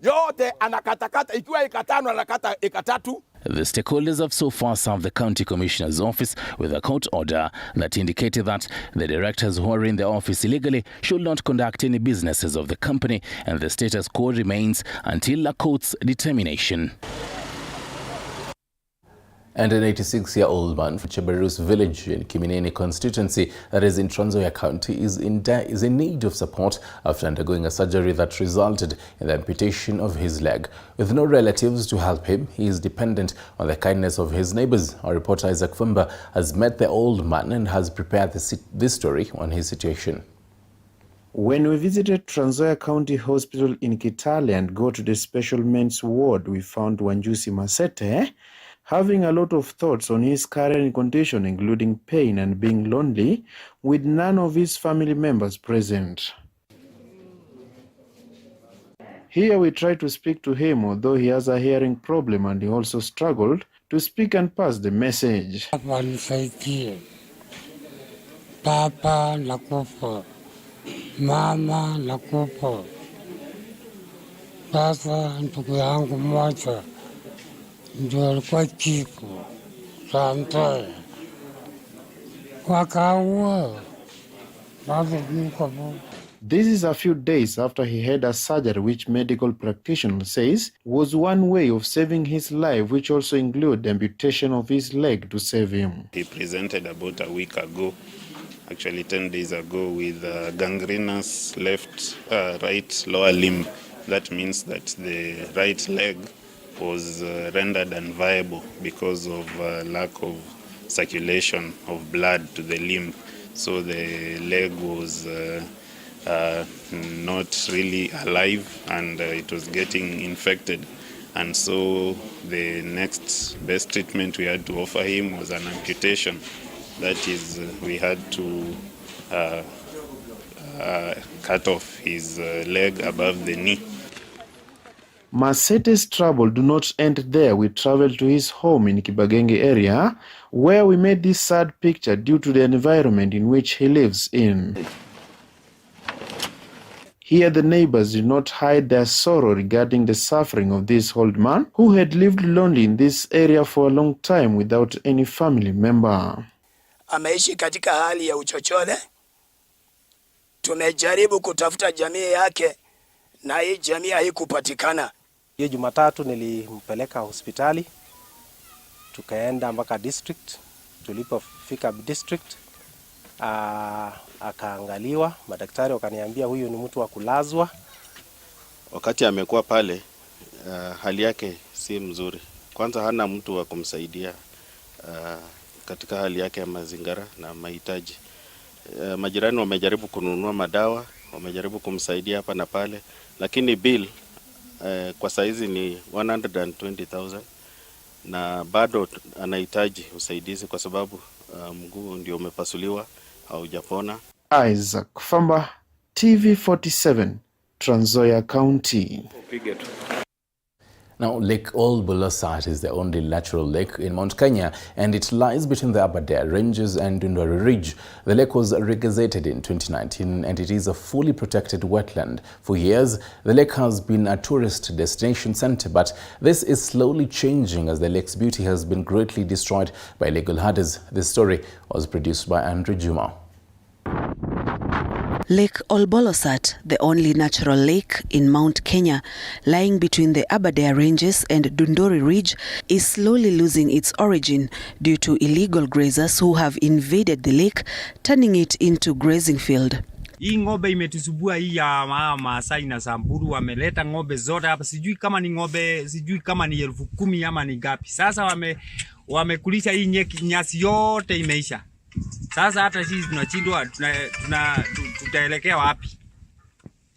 yote anakatakata, ikiwa ikatano anakata ikatatu. The stakeholders have so far served the county commissioner's office with a court order that indicated that the directors who are in the office illegally should not conduct any businesses of the company, and the status quo remains until a court's determination. And an 86-year-old man from Chebarus village in Kiminini constituency that is in Trans Nzoia County is in need of support after undergoing a surgery that resulted in the amputation of his leg. With no relatives to help him, he is dependent on the kindness of his neighbors. Our reporter Isaac Fumba has met the old man and has prepared this story on his situation. When we visited Trans Nzoia County Hospital in Kitale and go to the special men's ward, we found Wanjusi Masete, having a lot of thoughts on his current condition, including pain and being lonely, with none of his family members present. Here we try to speak to him, although he has a hearing problem and he also struggled to speak and pass the message. Papa nakufa, mama nakufa, sasa ndugu yangu mmoja ndio alikuwa chifu Sante wakaua bado niko. This is a few days after he had a surgery which medical practitioner says was one way of saving his life, which also included amputation of his leg to save him. He presented about a week ago, actually 10 days ago, with gangrenous right lower limb. That means that the right leg was rendered unviable because of lack of circulation of blood to the limb. So the leg was not really alive, and it was getting infected. And so the next best treatment we had to offer him was an amputation. That is, we had to cut off his leg above the knee. Masete's trouble do not end there. We traveled to his home in Kibagenge area, where we made this sad picture due to the environment in which he lives in. Here the neighbors did not hide their sorrow regarding the suffering of this old man who had lived lonely in this area for a long time without any family member. Ameishi katika hali ya uchochole. Tumejaribu kutafuta jamii yake na hii jamii haikupatikana. Hiyo Jumatatu nilimpeleka hospitali, tukaenda mpaka district. Tulipofika district akaangaliwa, madaktari wakaniambia huyu ni mtu wa kulazwa. Wakati amekuwa pale, hali yake si mzuri. Kwanza hana mtu wa kumsaidia katika hali yake ya mazingira na mahitaji. Majirani wamejaribu kununua madawa, wamejaribu kumsaidia hapa na pale, lakini bill kwa saizi ni 120,000 na bado anahitaji usaidizi kwa sababu mguu ndio umepasuliwa haujapona. Isaac Famba, TV47, Trans Nzoia County. Now, Lake Ol Bolosat is the only natural lake in Mount Kenya, and it lies between the Aberdare Ranges and Dundori Ridge. The lake was regazetted in 2019, and it is a fully protected wetland. For years, the lake has been a tourist destination center, but this is slowly changing as the lake's beauty has been greatly destroyed by illegal herders. This story was produced by Andrew Juma. Lake Ol Bolosat, the only natural lake in Mount Kenya, lying between the Aberdare Ranges and Dundori Ridge, is slowly losing its origin due to illegal grazers who have invaded the lake, turning it into grazing field. Hii ng'ombe imetusubua hii ya Maasai na Samburu, wameleta ng'ombe zote hapa, sijui kama ni ng'ombe, sijui kama ni 10,000 ama ni ngapi. Sasa wamekulisha hii nyasi yote imeisha. Sasa hata sisi tunachindwa tutaelekea wapi?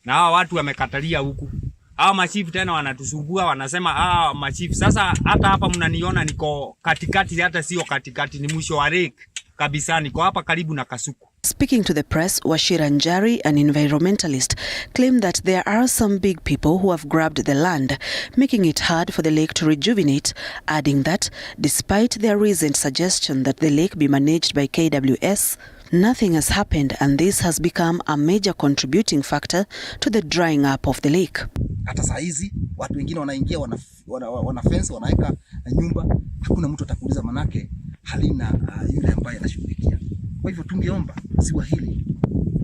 Na hawa watu wamekatalia huku. Hawa machifu tena wanatusumbua, wanasema machifu. Sasa hata hapa mnaniona niko katikati, hata sio katikati, ni mwisho wa lake kabisa, niko hapa karibu na Kasuku. Speaking to the press, Wachira Njari, an environmentalist, claimed that there are some big people who have grabbed the land, making it hard for the lake to rejuvenate, adding that despite their recent suggestion that the lake be managed by KWS, nothing has happened, and this has become a major contributing factor to the drying up of the lake. Hata saa hizi watu wengine wanaingia wana fence, wanaweka nyumba, hakuna mtu atakuuliza, manake halina yule ambaye anashughulikia. Kwa hivyo tungeomba ziwa hili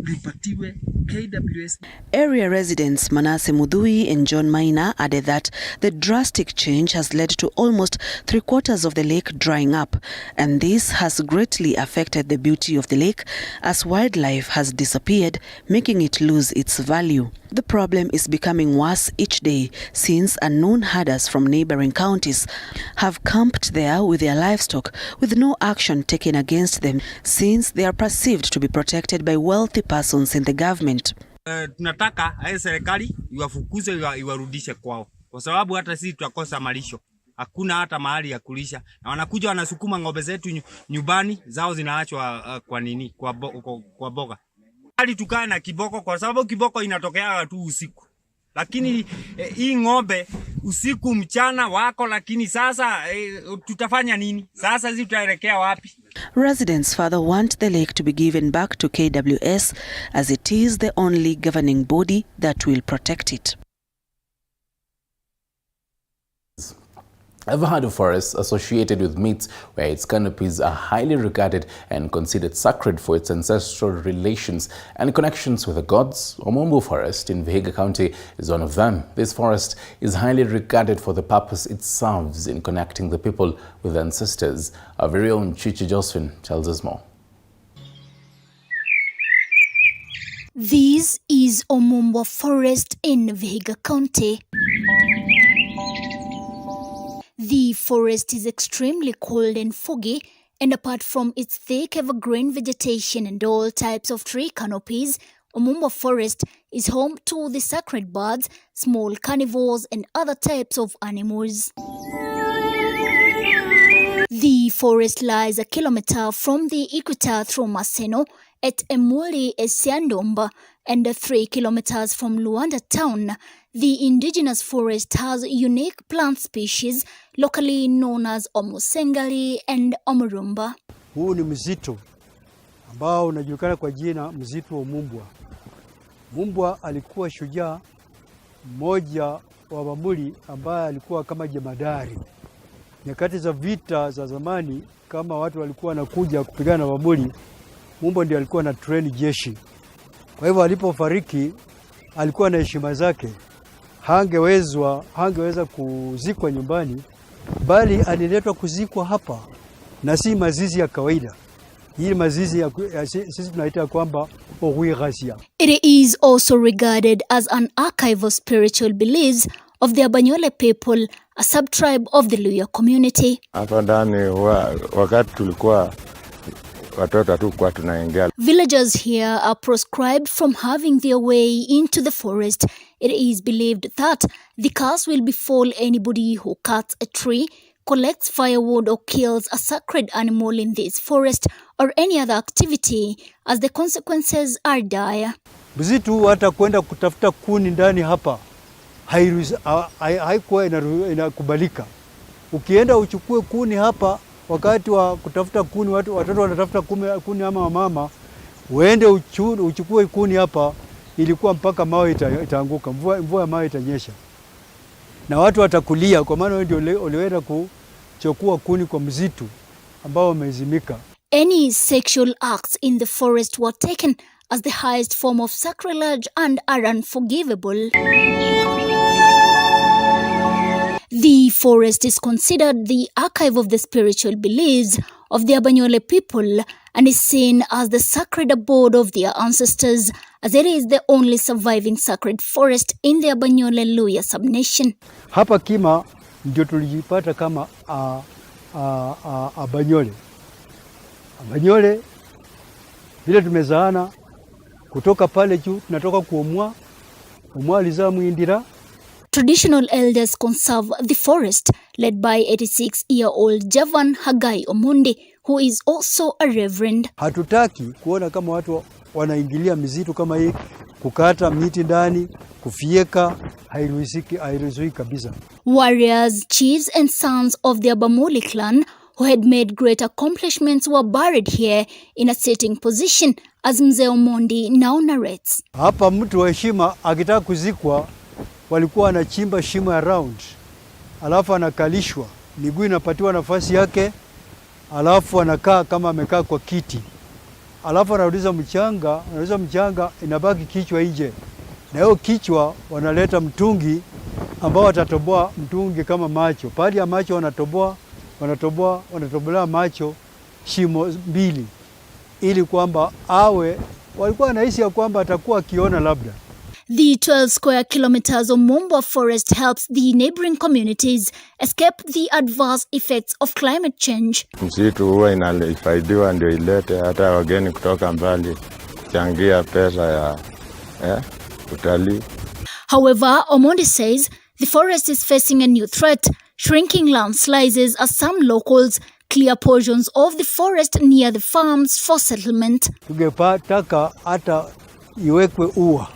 lipatiwe KWS. Area residents Manase Mudhui and John Maina added that the drastic change has led to almost 3/4 of the lake drying up, and this has greatly affected the beauty of the lake as wildlife has disappeared, making it lose its value. The problem is becoming worse each day since unknown herders from neighboring counties have camped there with their livestock with no action taken against them since they are perceived to be protected by wealthy persons in the government. Tunataka serikali iwafukuze iwarudishe kwao, kwa sababu hata sisi tutakosa malisho. Hakuna hata mahali ya kulisha. Na wanakuja wanasukuma ng'ombe zetu nyumbani, zao zinaachwa kwa nini? Kwa boga. Hali tukae na kiboko kwa sababu kiboko inatokea tu usiku. Lakini hii ng'ombe usiku mchana wako, lakini sasa tutafanya nini? Sasa sisi tutaelekea wapi? Residents further want the lake to be given back to KWS as it is the only governing body that will protect it. Ever heard of forests associated with myths where its canopies are highly regarded and considered sacred for its ancestral relations and connections with the gods? Omombo Forest in Vihiga County is one of them. This forest is highly regarded for the purpose it serves in connecting the people with ancestors. Our very own Chichi Josephine tells us more. This is Omombo Forest in Vihiga County. The forest is extremely cold and foggy, and apart from its thick evergreen vegetation and all types of tree canopies, Omombo Forest is home to the sacred birds, small carnivores, and other types of animals. The forest lies a kilometer from the equator through Maseno at Emuli Esiandomba and 3 kilometers from Luanda town. The indigenous forest has unique plant species locally known as Omusengali and Omurumba. Huu ni msitu ambao unajulikana kwa jina msitu wa Mumbwa. Mumbwa alikuwa shujaa mmoja wa Bamuli ambaye alikuwa kama jemadari. Nyakati za vita za zamani, kama watu walikuwa wanakuja kupigana na Bamuli, Mumbwa ndiye alikuwa na train jeshi. Kwa hivyo alipofariki alikuwa na heshima zake. Hangeweza kuzikwa nyumbani, bali aliletwa kuzikwa hapa, na si mazizi ya kawaida. Hii mazizi sisi tunaita kwamba Ohuirasia. It is also regarded as an archive of spiritual beliefs of the Abanyole people, a sub-tribe of the Luya community. Hapa ndani wakati tulikuwa watoto tu kwa tunaingia. Villagers here are proscribed from having their way into the forest. It is believed that the curse will befall anybody who cuts a tree, collects firewood, or kills a sacred animal in this forest or any other activity, as the consequences are dire. Mzitu hata kwenda kutafuta kuni ndani hapa haikuwa inakubalika. Ukienda uchukue kuni hapa, wakati wa kutafuta kuni, watoto wanatafuta kuni ama mama, uende uchukue kuni hapa, ilikuwa mpaka mawe itaanguka, mvua ya mawe itanyesha. Na watu watakulia kwa maana wewe ndio uliweza kuchukua kuni kwa mzitu ambao umezimika. Any sexual acts in the forest were taken as the highest form of sacrilege and are unforgivable. The forest is considered the archive of the spiritual beliefs of the Abanyole people and is seen as the sacred abode of their ancestors, as it is the only surviving sacred forest in the Abanyole Luya subnation. Hapa Kima ndio tulijipata kama Abanyole. Abanyole vile tumezaana kutoka pale juu, tunatoka kuomwa alizaa Muindira. Traditional elders conserve the forest, led by 86-year-old Javan Hagai Omundi, who is also a reverend. Hatutaki kuona kama watu wanaingilia mizitu kama hii, kukata miti ndani, kufieka, hairuhusiwi kabisa. Warriors, chiefs and sons of the Abamuli clan who had made great accomplishments were buried here in a sitting position, as Mzee Omondi now narrates. Hapa mtu wa heshima akitaka kuzikwa, walikuwa wanachimba shimo ya round, alafu anakalishwa, miguu inapatiwa nafasi yake, alafu anakaa kama amekaa kwa kiti, alafu anarudisha mchanga, inabaki kichwa nje, na hiyo kichwa wanaleta mtungi ambao watatoboa mtungi kama macho. Pale ya macho wanatoboa macho shimo mbili, ili kwamba walikuwa wanahisi ya kwamba atakuwa akiona labda. The 12 square kilometers of Mumbwa forest helps the neighboring communities escape the adverse effects of climate change. Msitu huwa inafaidiwa ndio ilete hata wageni kutoka mbali kuchangia pesa ya utalii. However, Omondi says the forest is facing a new threat, Shrinking landslides as some locals clear portions of the forest near the farms for settlement. Tungetaka hata iwekwe ua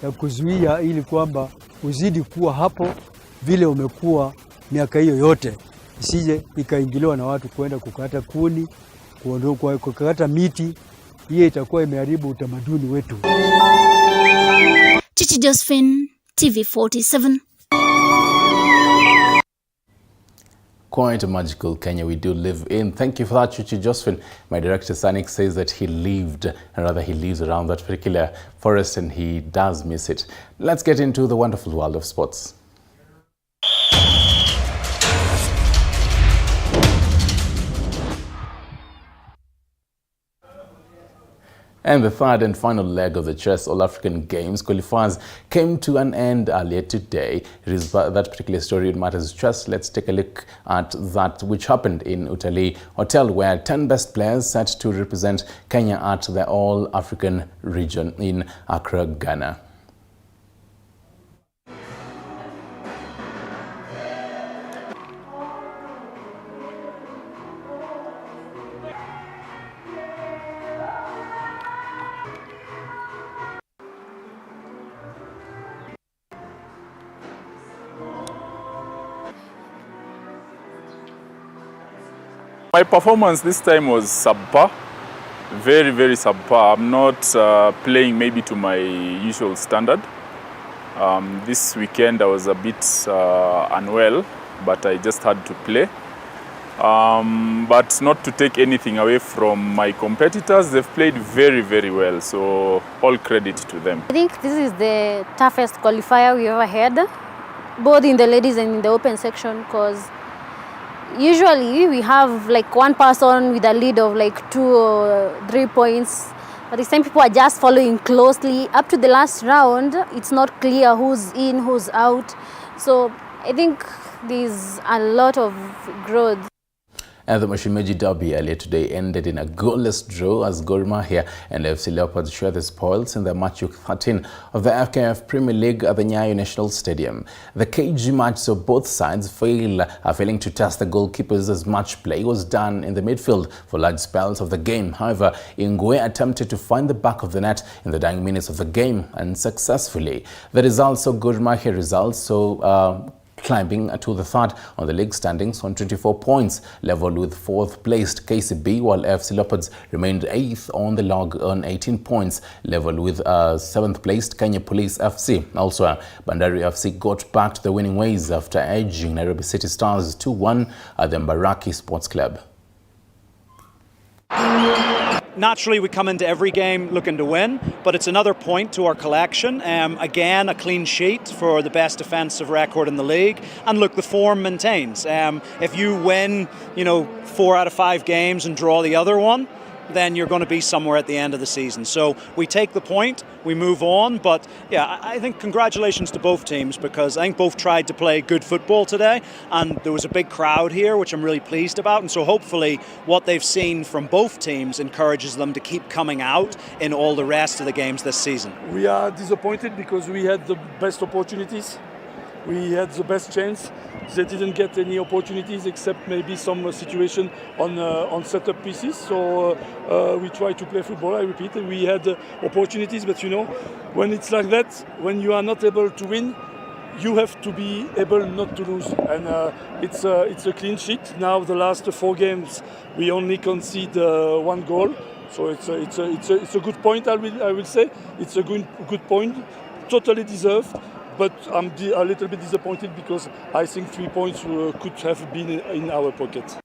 ya kuzuia ili kwamba uzidi kuwa hapo vile umekuwa miaka hiyo yote, isije ikaingiliwa na watu kwenda kukata kuni, kuondoka kukata miti. Hiyo itakuwa imeharibu utamaduni wetu. Chichi Josephine, TV47. Quite a magical Kenya we do live in. Thank you for that, Chichi Josephine. My director Sanik says that he lives around that particular forest and he does miss it. Let's get into the wonderful world of sports. And the third and final leg of the Chess All-African Games qualifiers came to an end earlier today. It is that particular story in Matters Chess. Let's take a look at that which happened in Utalii Hotel, where 10 best players set to represent Kenya at the All-African region in Accra, Ghana. My performance this time was subpar, very, very subpar. I'm not playing maybe to my usual standard. This weekend I was a bit unwell, but I just had to play. But not to take anything away from my competitors, they've played very, very well, so all credit to them. I think this is the toughest qualifier we ever had, both in the ladies and in the open section, because usually we have like one person with a lead of like 2 or 3 points, but this time people are just following closely. Up to the last round, it's not clear who's in, who's out. So I think there's a lot of growth. And the Mashimeji Derby earlier today ended in a goalless draw as Gor Mahia and FC Leopards share the spoils in the match week 13 of the FKF Premier League at the Nyayo National Stadium. The cagey match saw both sides failing to test the goalkeepers as much play was done in the midfield for large spells of the game. However, Ingwe attempted to find the back of the net in the dying minutes of the game unsuccessfully. The results saw Gor Mahia climbing to the third on the league standings on 24 points, level with fourth placed KCB, while FC Leopards remained 8th on the log on 18 points, level with 7th placed Kenya Police FC. Also, Bandari FC got back to the winning ways after edging Nairobi City Stars 2-1 at the Mbaraki Sports Club. Naturally, we come into every game looking to win, but it's another point to our collection. Again, a clean sheet for the best defensive record in the league. And look, the form maintains. If you win, 4 out of 5 games and draw the other one, then you're going to be somewhere at the end of the season. So we take the point, we move on. But yeah, I think congratulations to both teams, because I think both tried to play good football today, and there was a big crowd here, which I'm really pleased about. And so hopefully what they've seen from both teams encourages them to keep coming out in all the rest of the games this season. We are disappointed because we had the best opportunities. We had the best chance. They didn't get any opportunities except maybe some situation on setup pieces. So we try to play football. I repeat, we had opportunities, but when it's like that, when you are not able to win, you have to be able not to lose. And it's a clean sheet. Now the last 4 games, we only concede 1 goal. So it's a good point. I will say it's a good point, totally deserved. But I'm a little bit disappointed because I think 3 points could have been in our pocket.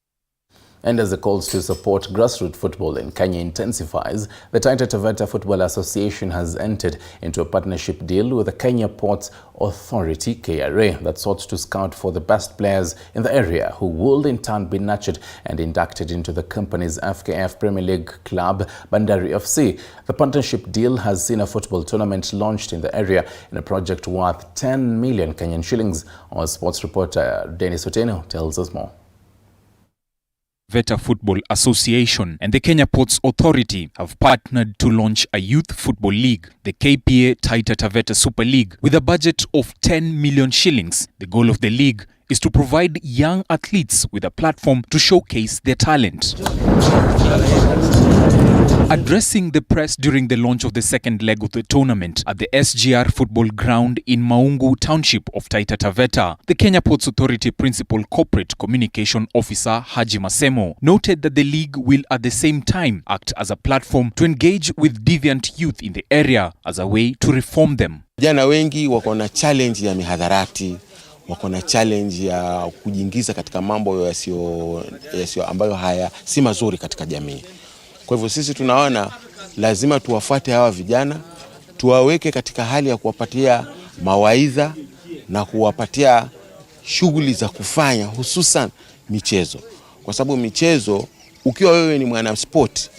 And as the calls to support grassroots football in Kenya intensifies, the Taita Taveta Football Association has entered into a partnership deal with the Kenya Ports Authority, KRA, that sought to scout for the best players in the area who will in turn be nurtured and inducted into the company's FKF Premier League club, Bandari FC. The partnership deal has seen a football tournament launched in the area in a project worth 10 million Kenyan shillings. Our sports reporter Dennis Otieno tells us more. Veta Football Association and the Kenya Ports Authority have partnered to launch a youth football league, the KPA Taita Taveta Super League, with a budget of 10 million shillings. The goal of the league is to provide young athletes with a platform to showcase their talent. Addressing the press during the launch of the second leg of the tournament at the SGR football ground in Maungu Township of Taita Taveta, the Kenya Ports Authority Principal Corporate Communication Officer Haji Masemo noted that the league will at the same time act as a platform to engage with deviant youth in the area as a way to reform them. Vijana wengi wako na challenge ya mihadharati, wako na challenge ya kujiingiza katika mambo yasio ambayo haya si mazuri katika jamii. Kwa hivyo sisi tunaona lazima tuwafuate hawa vijana, tuwaweke katika hali ya kuwapatia mawaidha na kuwapatia shughuli za kufanya, hususan michezo. Kwa sababu michezo, ukiwa wewe ni mwana sport,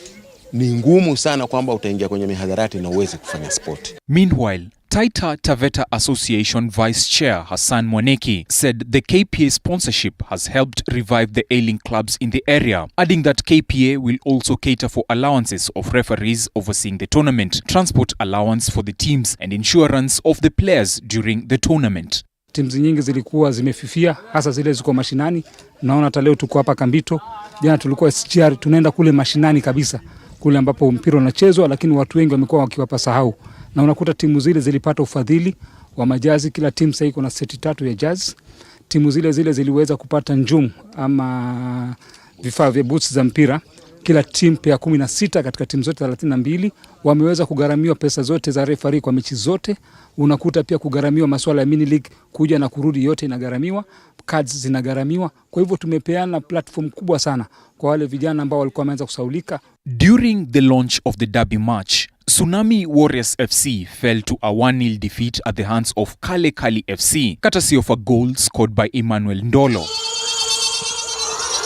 ni ngumu sana kwamba utaingia kwenye mihadharati na uweze kufanya sport. Meanwhile, Taita Taveta Association Vice Chair Hassan Mwaneki said the KPA sponsorship has helped revive the ailing clubs in the area, adding that KPA will also cater for allowances of referees overseeing the tournament, transport allowance for the teams and insurance of the players during the tournament. Timu nyingi zilikuwa zimefifia, hasa zile ziko mashinani. Naona hata leo tuko hapa Kambito, jana tulikuwa SGR, tunaenda kule mashinani kabisa, kule ambapo mpira unachezwa, lakini watu wengi wamekuwa wakiwapa sahau. Na unakuta timu zile zilipata ufadhili wa majazi, kila timu sasa iko na seti 3 ya jazz. Timu zile ziliweza kupata njumu ama vifaa vya boots za mpira. Kila timu pia 16 katika timu zote 32 wameweza kugharamiwa pesa zote za referee kwa mechi zote. Unakuta pia kugharamiwa masuala ya mini league, kuja na kurudi yote inagharamiwa, cards zinagharamiwa. Kwa hivyo tumepeana platform kubwa sana kwa wale vijana ambao walikuwa wameanza kusaulika. During the launch of the derby match, Tsunami Warriors FC fell to a 1-0 defeat at the hands of Kale Kali FC, courtesy of a goal scored by Emmanuel Ndolo.